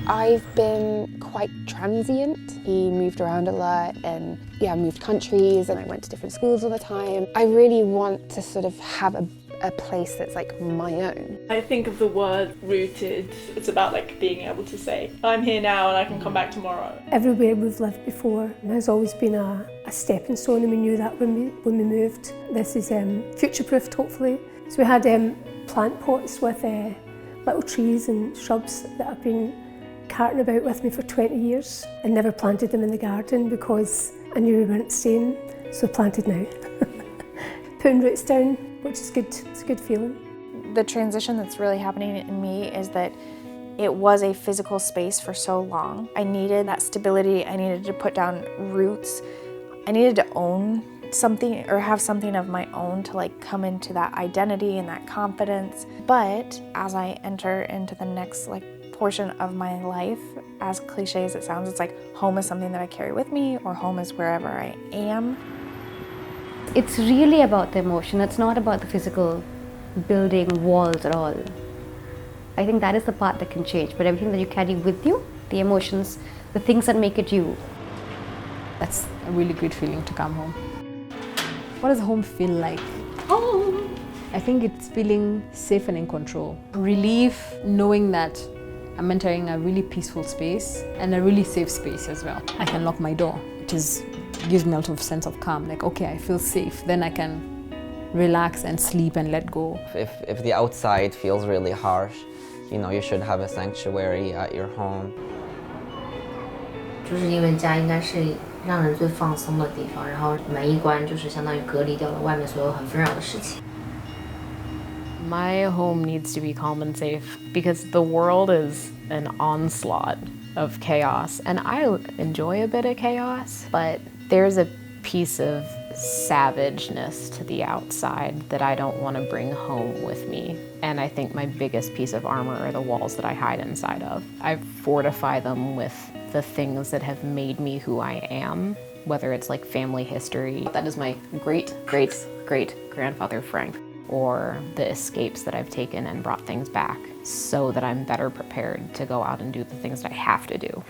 I've been quite transient. He moved around a lot and moved countries, and I went to different schools all the time. I really want to sort of have a place that's like my own. I think of the word rooted. It's about like being able to say, I'm here now and I can come back tomorrow. Everywhere we've lived before has always been a stepping stone, and we knew that when we moved. This is future-proofed, hopefully. So we had plant pots with little trees and shrubs that I've been carting about with me for 20 years. I never planted them in the garden because I knew we weren't staying, so planted now. Putting roots down, which is good. It's a good feeling. The transition that's really happening in me is that it was a physical space for so long. I needed that stability. I needed to put down roots. I needed to own something or have something of my own to like come into that identity and that confidence. But as I enter into the next portion of my life, as cliche as it sounds, it's like home is something that I carry with me, or home is wherever I am. It's really about the emotion. It's not about the physical building walls at all. I think that is the part that can change, but everything that you carry with you, the emotions, the things that make it you. That's a really great feeling to come home. What does home feel like? Home! I think it's feeling safe and in control. Relief knowing that I'm entering a really peaceful space and a really safe space as well. I can lock my door, which gives me a lot of sense of calm. Like, okay, I feel safe. Then I can relax and sleep and let go. If the outside feels really harsh, you should have a sanctuary at your home. 就是因为家应该是让人最放松的地方，然后门一关就是相当于隔离掉了外面所有很纷扰的事情。 My home needs to be calm and safe because the world is an onslaught of chaos, and I enjoy a bit of chaos, but there's a piece of savageness to the outside that I don't want to bring home with me. And I think my biggest piece of armor are the walls that I hide inside of. I fortify them with the things that have made me who I am, whether it's like family history. That is my great-great-great-grandfather Frank, or the escapes that I've taken and brought things back so that I'm better prepared to go out and do the things that I have to do.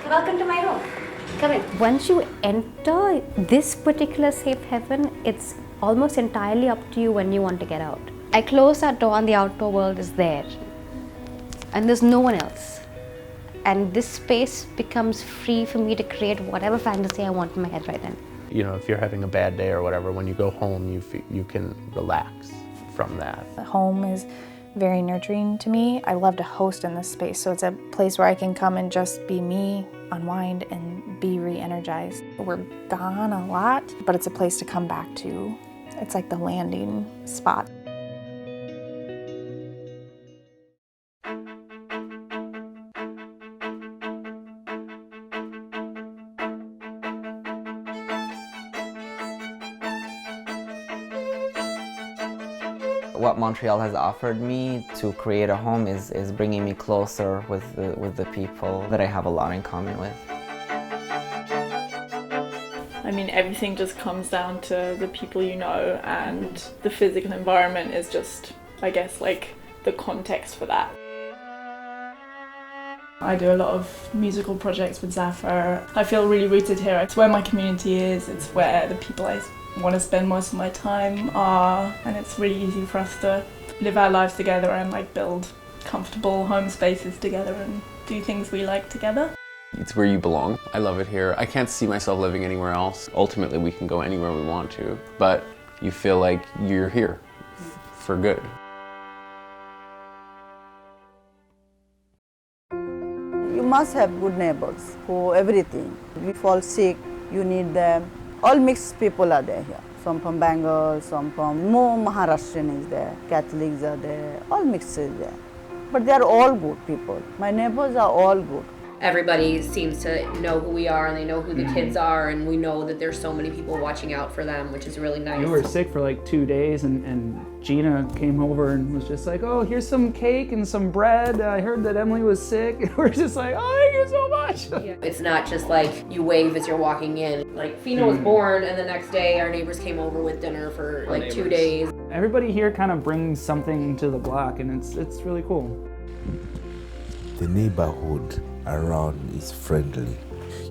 Welcome to my room. Come in. Once you enter this particular safe haven, it's almost entirely up to you when you want to get out. I close that door and the outdoor world is there. And there's no one else. And this space becomes free for me to create whatever fantasy I want in my head right then. If you're having a bad day or whatever, when you go home, you can relax from that. Home is very nurturing to me. I love to host in this space, so it's a place where I can come and just be me, unwind, and be re-energized. We're gone a lot, but it's a place to come back to. It's like the landing spot. What Montreal has offered me to create a home is bringing me closer with the people that I have a lot in common with. I mean, everything just comes down to the people you know, and the physical environment is just, I guess, like the context for that. I do a lot of musical projects with Zafar. I feel really rooted here. It's where my community is, it's where the people I want to spend most of my time are, and it's really easy for us to live our lives together and build comfortable home spaces together and do things we like together. It's where you belong. I love it here. I can't see myself living anywhere else. Ultimately, we can go anywhere we want to, but you feel like you're here for good. You must have good neighbors for everything. We fall sick, you need them. All mixed people are there here. Some from Bengal, some from more Maharashtrian is there, Catholics are there, all mixed is there. But they are all good people. My neighbors are all good. Everybody seems to know who we are, and they know who the kids are, and we know that there's so many people watching out for them, which is really nice. We were sick for 2 days, and Gina came over and was just like, oh, here's some cake and some bread. I heard that Emily was sick. And we're just like, oh, thank you so much. Yeah. It's not just you wave as you're walking in. Fina was born, and the next day our neighbors came over with dinner for 2 days. Everybody here kind of brings something to the block, and it's really cool. the neighborhood around is friendly.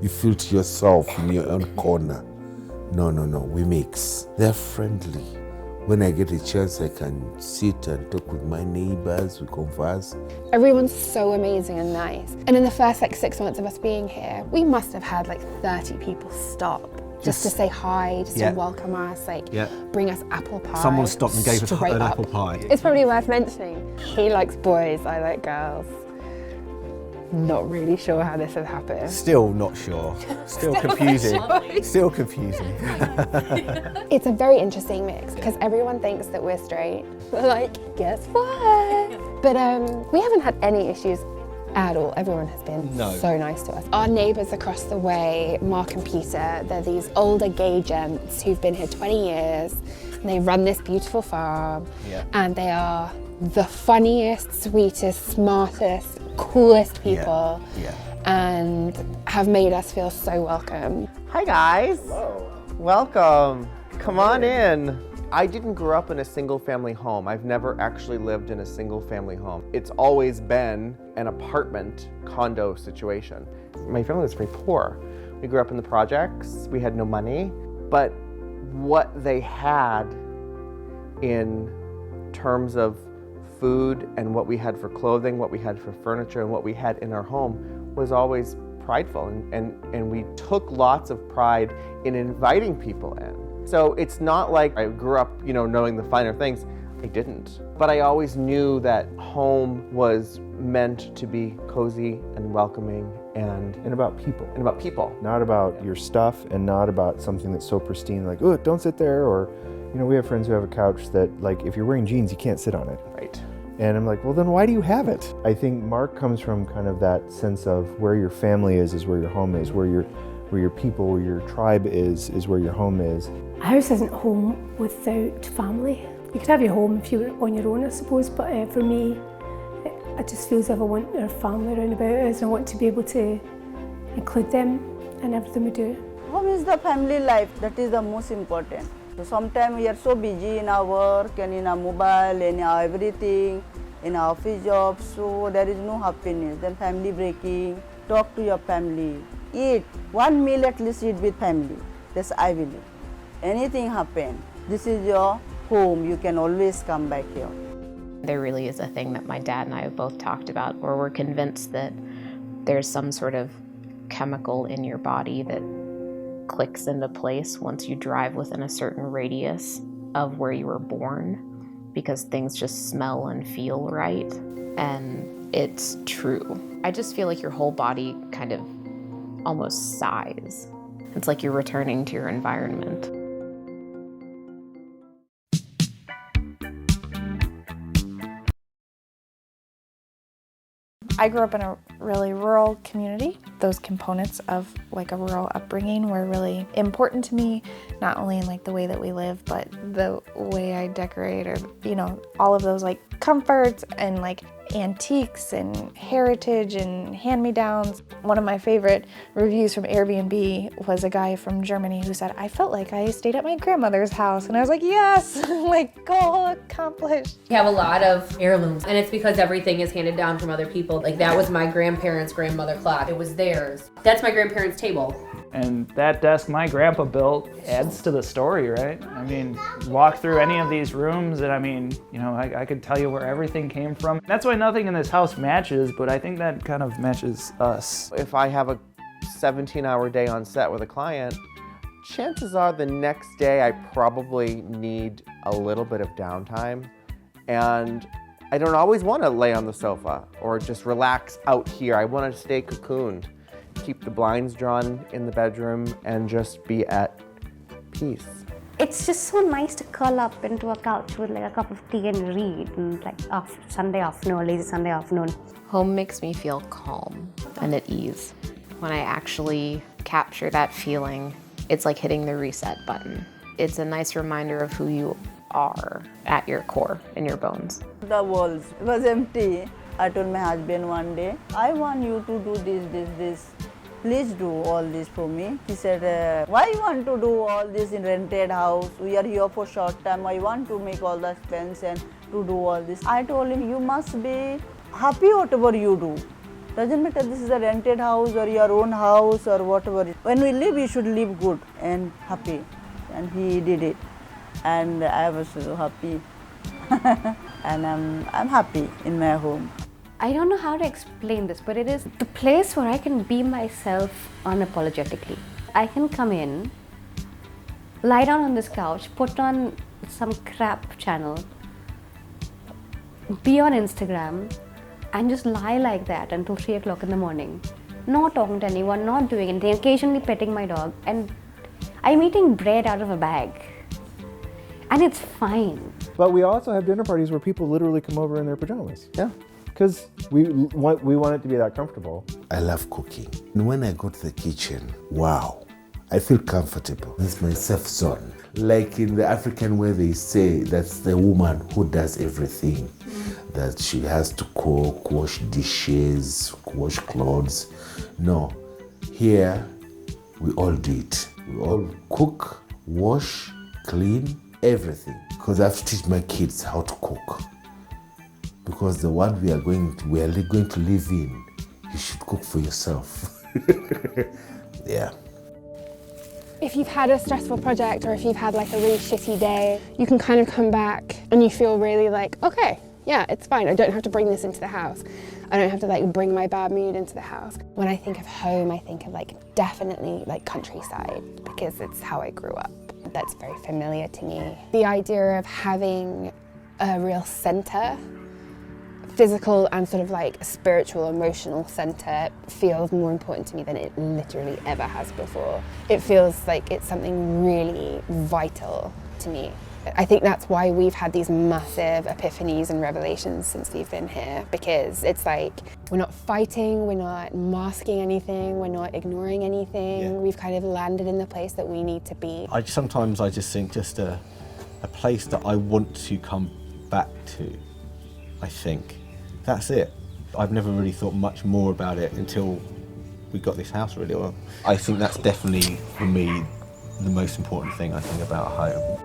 You feel to yourself in your own corner. No, we mix. They're friendly. When I get a chance, I can sit and talk with my neighbors, we converse. Everyone's so amazing and nice. And in the first 6 months of us being here, we must have had 30 people stop just to say hi, just to welcome us, bring us apple pie. Someone stopped and gave us an apple pie. It's probably worth mentioning. He likes boys, I like girls. Not really sure how this has happened. Still not sure. Still confusing. Still confusing. It's a very interesting mix because everyone thinks that we're straight. We're like, guess what? But we haven't had any issues at all. Everyone has been so nice to us. Our neighbours across the way, Mark and Peter, they're these older gay gents who've been here 20 years. And they run this beautiful farm. And they are the funniest, sweetest, smartest, coolest people. And have made us feel so welcome. Hi guys. Hello. Welcome. Come on in. I didn't grow up in a single family home. I've never actually lived in a single family home. It's always been an apartment condo situation. My family was very poor. We grew up in the projects. We had no money, but what they had in terms of food and what we had for clothing, what we had for furniture, and what we had in our home was always prideful. And we took lots of pride in inviting people in. So it's not like I grew up, knowing the finer things. I didn't. But I always knew that home was meant to be cozy and welcoming and about people. And about people. Not about your stuff and not about something that's so pristine like, oh, don't sit there. Or, we have friends who have a couch that, if you're wearing jeans, you can't sit on it. Right. And I'm like, well, then why do you have it? I think Mark comes from kind of that sense of where your family is where your home is, where your people, where your tribe is where your home is. A house isn't home without family. You could have your home if you were on your own, I suppose, but for me, I just feel as if I want our family around about us and I want to be able to include them in everything we do. Home is the family life, that is the most important. So sometimes we are so busy in our work and in our mobile, in our everything, in our office jobs, so there is no happiness. Then family breaking, talk to your family, eat, one meal at least eat with family. That's I believe. Anything happen, this is your home, you can always come back here. There really is a thing that my dad and I have both talked about where we're convinced that there's some sort of chemical in your body that clicks into place once you drive within a certain radius of where you were born because things just smell and feel right. And it's true. I just feel like your whole body kind of almost sighs. It's like you're returning to your environment. I grew up in a really rural community. Those components of a rural upbringing were really important to me, not only in the way that we live, but the way I decorate or, all of those comforts and antiques and heritage and hand-me-downs. One of my favorite reviews from Airbnb was a guy from Germany who said, I felt like I stayed at my grandmother's house. And I was like, yes, goal accomplished. We have a lot of heirlooms, and it's because everything is handed down from other people. That was my grandparents' grandmother clock. It was theirs. That's my grandparents' table. And that desk my grandpa built adds to the story, right? I mean, walk through any of these rooms and I could tell you where everything came from. That's why nothing in this house matches, but I think that kind of matches us. If I have a 17-hour day on set with a client, chances are the next day I probably need a little bit of downtime. And I don't always want to lay on the sofa or just relax out here. I want to stay cocooned. Keep the blinds drawn in the bedroom and just be at peace. It's just so nice to curl up into a couch with a cup of tea and read and Sunday afternoon, lazy Sunday afternoon. Home makes me feel calm and at ease. When I actually capture that feeling, it's like hitting the reset button. It's a nice reminder of who you are at your core, in your bones. The walls was empty. I told my husband one day, I want you to do this. Please do all this for me. He said, why you want to do all this in rented house? We are here for short time. I want to make all the expense and to do all this. I told him, you must be happy whatever you do. Doesn't matter this is a rented house or your own house or whatever. When we live, you should live good and happy. And he did it. And I was so happy. And I'm happy in my home. I don't know how to explain this, but it is the place where I can be myself unapologetically. I can come in, lie down on this couch, put on some crap channel, be on Instagram, and just lie like that until 3 o'clock in the morning. Not talking to anyone, not doing anything, occasionally petting my dog, and I'm eating bread out of a bag. And it's fine. But we also have dinner parties where people literally come over in their pajamas. Yeah. Because we want it to be that comfortable. I love cooking. And when I go to the kitchen, wow, I feel comfortable. It's my safe zone. Like in the African way, they say that's the woman who does everything. That she has to cook, wash dishes, wash clothes. No, here we all do it. We all cook, wash, clean, everything. Because I have to teach my kids how to cook. Because the one we are going to live in, you should cook for yourself. Yeah. If you've had a stressful project or if you've had like a really shitty day, you can kind of come back and you feel really like, okay, yeah, it's fine. I don't have to bring this into the house. I don't have to like bring my bad mood into the house. When I think of home, I think of like definitely like countryside because it's how I grew up. That's very familiar to me. The idea of having a real center, physical and sort of like spiritual, emotional center feels more important to me than it literally ever has before. It feels like it's something really vital to me. I think that's why we've had these massive epiphanies and revelations since we've been here, because it's like we're not fighting, we're not masking anything, we're not ignoring anything. Yeah. We've kind of landed in the place that we need to be. Sometimes I just think just a place that I want to come back to, I think. That's it. I've never really thought much more about it until we got this house really well. I think that's definitely, for me, the most important thing I think about home.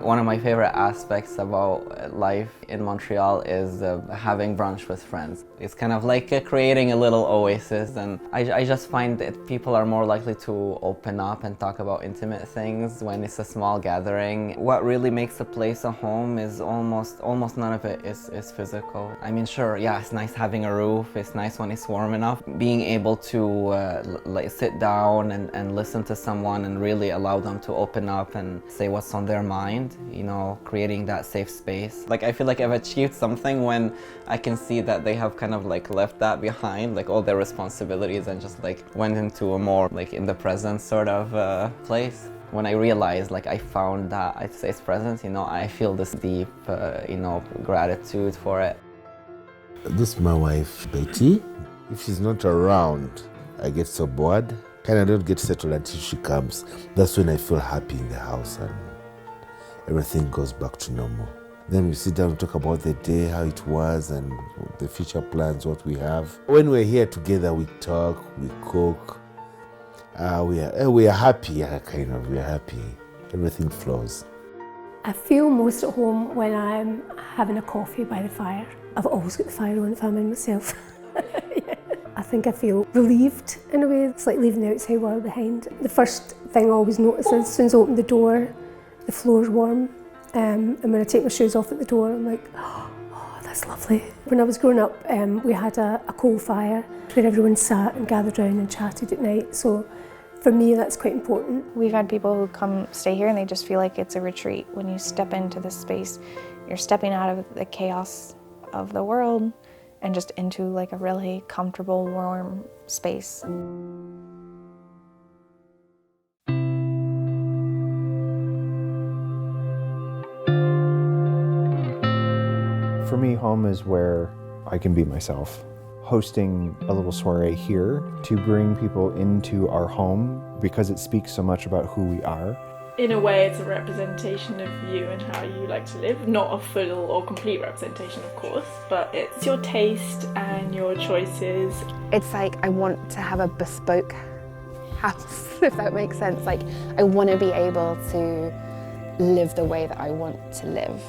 One of my favorite aspects about life in Montreal is having brunch with friends. It's kind of like creating a little oasis, and I just find that people are more likely to open up and talk about intimate things when it's a small gathering. What really makes a place a home is almost none of it is physical. I mean, sure, yeah, it's nice having a roof, it's nice when it's warm enough. Being able to like sit down and listen to someone and really allow them to open up and say what's on their mind. You know, creating that safe space. Like, I feel like I've achieved something when I can see that they have kind of like left that behind, like all their responsibilities, and just like went into a more like in the present sort of place. When I realized like I found that safe presence, you know, I feel this deep, you know, gratitude for it. This is my wife, Betty. If she's not around, I get so bored. Kind of don't get settled until she comes. That's when I feel happy in the house and everything goes back to normal. Then we sit down and talk about the day, how it was, and the future plans, what we have. When we're here together, we talk, we cook. We are happy, kind of. We are happy. Everything flows. I feel most at home when I'm having a coffee by the fire. I've always got the fire on if I'm in myself. Yeah. I think I feel relieved in a way. It's like leaving the outside world behind. The first thing I always notice is as soon as I open the door, the floor's warm, and when I take my shoes off at the door, I'm like, oh, that's lovely. When I was growing up, we had a coal fire where everyone sat and gathered around and chatted at night, so for me that's quite important. We've had people who come stay here and they just feel like it's a retreat. When you step into this space, you're stepping out of the chaos of the world and just into like a really comfortable, warm space. For me, home is where I can be myself. Hosting a little soiree here to bring people into our home because it speaks so much about who we are. In a way, it's a representation of you and how you like to live. Not a full or complete representation, of course, but it's your taste and your choices. It's like I want to have a bespoke house, if that makes sense. Like, I want to be able to live the way that I want to live,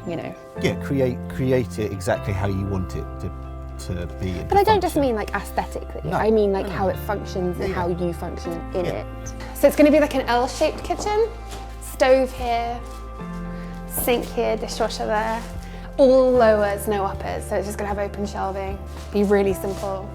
you know. Yeah, create it exactly how you want it to be. But I don't just mean like aesthetically, No. I mean like how it functions and how you function in it. So it's going to be like an L-shaped kitchen, stove here, sink here, dishwasher there, all lowers, no uppers, so it's just going to have open shelving, be really simple.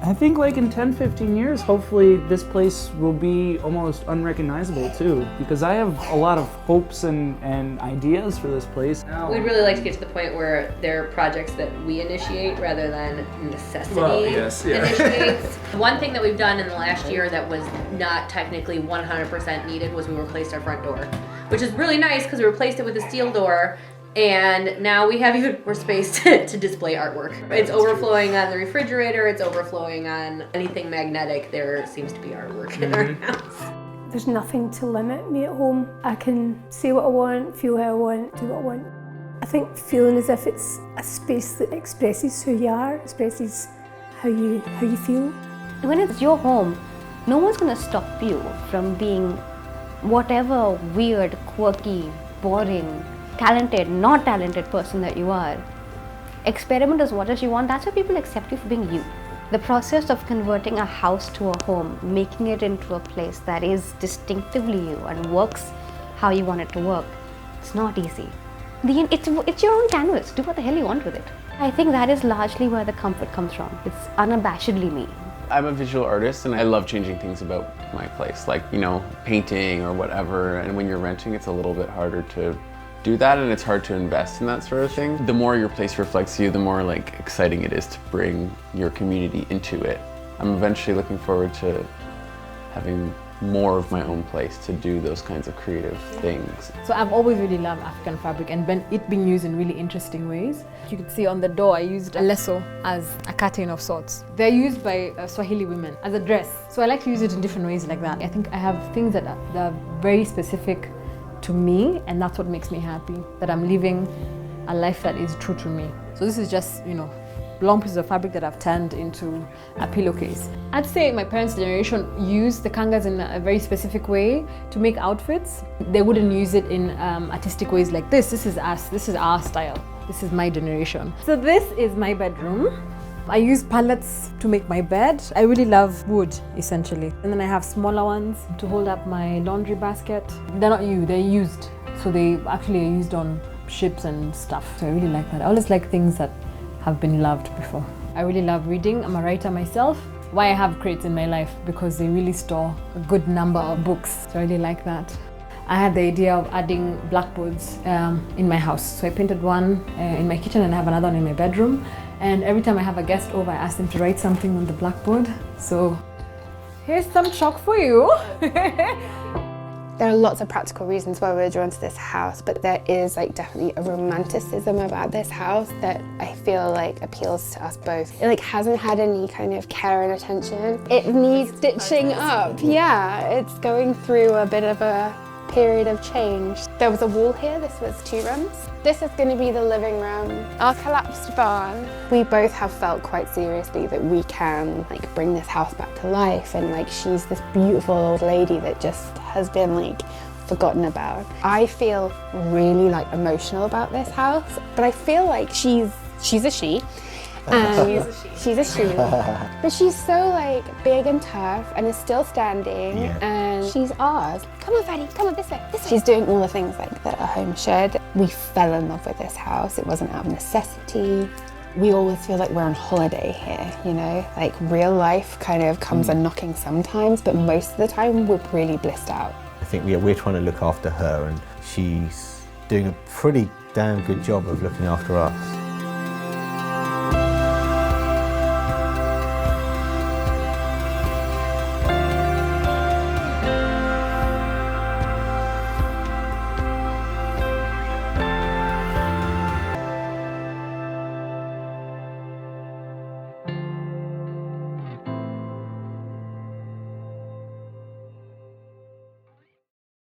I think like in 10, 15 years, hopefully this place will be almost unrecognizable too, because I have a lot of hopes and ideas for this place. We'd really like to get to the point where there are projects that we initiate rather than necessity initiates. One thing that we've done in the last year that was not technically 100% needed was we replaced our front door, which is really nice because we replaced it with a steel door. And now we have even more space to display artwork. It's overflowing on the refrigerator, it's overflowing on anything magnetic. There seems to be artwork in our house. There's nothing to limit me at home. I can say what I want, feel how I want, do what I want. I think feeling as if it's a space that expresses who you are, expresses how you feel. When it's your home, no one's going to stop you from being whatever weird, quirky, boring, talented, not talented person that you are. Experiment as much as you want. That's why people accept you for being you. The process of converting a house to a home, making it into a place that is distinctively you and works how you want it to work, it's not easy. It's your own canvas. Do what the hell you want with it. I think that is largely where the comfort comes from. It's unabashedly me. I'm a visual artist and I love changing things about my place, like, you know, painting or whatever. And when you're renting, it's a little bit harder to do that, and it's hard to invest in that sort of thing. The more your place reflects you, the more like exciting it is to bring your community into it. I'm eventually looking forward to having more of my own place to do those kinds of creative things. So I've always really loved African fabric and it being used in really interesting ways. You could see on the door I used a lesso as a curtain of sorts. They're used by Swahili women as a dress. So I like to use it in different ways like that. I think I have things that are very specific to me, and that's what makes me happy, that I'm living a life that is true to me. So this is just, you know, long pieces of fabric that I've turned into a pillowcase. I'd say my parents' generation used the kangas in a very specific way to make outfits. They wouldn't use it in artistic ways like this. This is us, this is our style. This is my generation. So this is my bedroom. I use pallets to make my bed. I really love wood, essentially. And then I have smaller ones to hold up my laundry basket. They're not new, they're used. So they actually are used on ships and stuff. So I really like that. I always like things that have been loved before. I really love reading. I'm a writer myself. Why I have crates in my life? Because they really store a good number of books. So I really like that. I had the idea of adding blackboards in my house. So I painted one in my kitchen and I have another one in my bedroom. And every time I have a guest over, I ask them to write something on the blackboard. So here's some chalk for you. There are lots of practical reasons why we're drawn to this house, but there is like definitely a romanticism about this house that I feel like appeals to us both. It like hasn't had any kind of care and attention. It needs stitching up. Yeah, it's going through a bit of a period of change. There was a wall here, this was 2 rooms. This is going to be the living room, our collapsed barn. We both have felt quite seriously that we can like bring this house back to life, and like she's this beautiful old lady that just has been like forgotten about. I feel really like emotional about this house, but I feel like she's a she. She's a she. But she's so like big and tough and is still standing, and she's ours. Come on, Fanny, come on this way, this way. She's doing all the things like that a home should. We fell in love with this house. It wasn't out of necessity. We always feel like we're on holiday here, you know? Like real life kind of comes a knocking sometimes, but most of the time we're really blissed out. I think we're trying to look after her, and she's doing a pretty damn good job of looking after us.